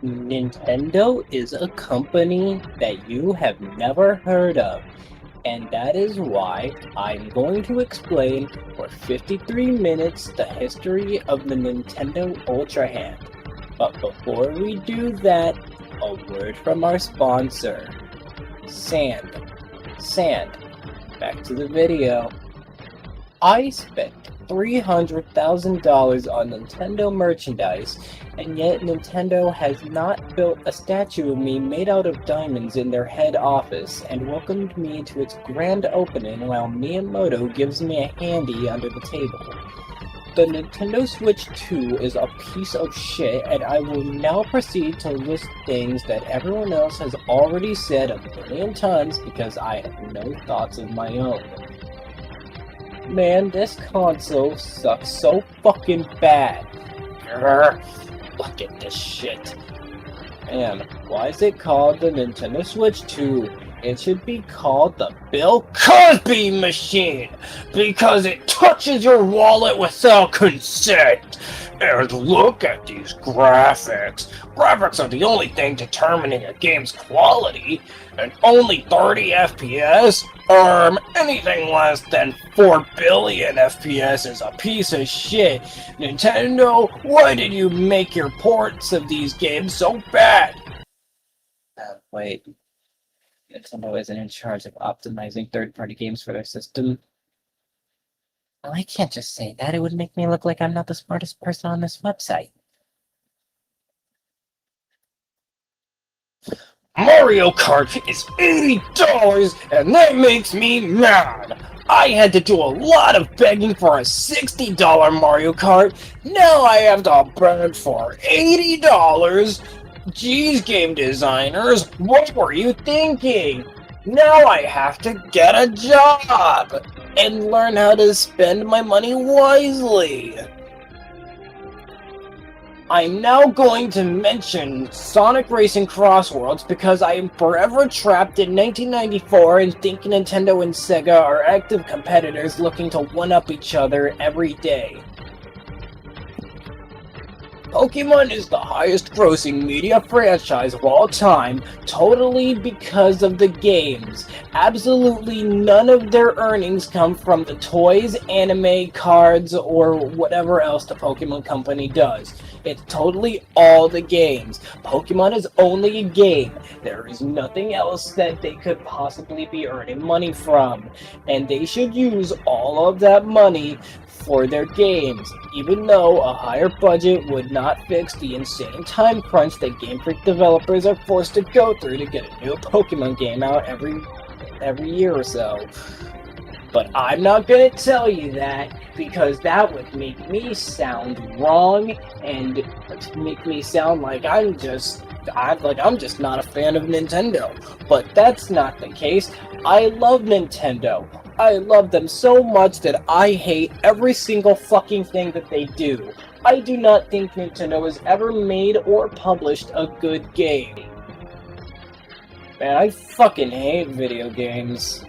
Nintendo is a company that you have never heard of, and that is why I'm going to explain for 53 minutes the history of the Nintendo Ultra Hand. But before we do that, a word from our sponsor, Sand. Back to the video. I spent $300,000 on Nintendo merchandise, and yet Nintendo has not built a statue of me made out of diamonds in their head office and welcomed me to its grand opening while Miyamoto gives me a handy under the table. The Nintendo Switch 2 is a piece of shit, and I will now proceed to list things that everyone else has already said a million times because I have no thoughts of my own. Man, this console sucks so fucking bad. Grr, look at this shit. Man, why is it called the Nintendo Switch 2? It should be called the Bill Cosby machine, because it touches your wallet without consent. And look at these graphics. Graphics are the only thing determining a game's quality, and only 30 FPS? Anything less than 4 billion FPS is a piece of shit. Nintendo, why did you make your ports of these games so bad? Wait. Nintendo isn't in charge of optimizing third-party games for their system. Well, I can't just say that. It would make me look like I'm not the smartest person on this website. Mario Kart is $80, and that makes me mad! I had to do a lot of begging for a $60 Mario Kart. Now I have to beg for $80? Geez, game designers, what were you thinking? Now I have to get a job and learn how to spend my money wisely. I'm now going to mention Sonic Racing Crossworlds because I am forever trapped in 1994 and think Nintendo and Sega are active competitors looking to one-up each other every day. Pokemon is the highest grossing media franchise of all time, totally because of the games. Absolutely none of their earnings come from the toys, anime, cards, or whatever else the Pokemon company does. It's totally all the games. Pokemon is only a game. There is nothing else that they could possibly be earning money from. And they should use all of that money for their games, even though a higher budget would not fix the insane time crunch that Game Freak developers are forced to go through to get a new Pokemon game out every year or so. But I'm not gonna tell you that, because that would make me sound wrong and make me sound like I'm just not a fan of Nintendo. But that's not the case. I love Nintendo. I love them so much that I hate every single fucking thing that they do. I do not think Nintendo has ever made or published a good game. Man, I fucking hate video games.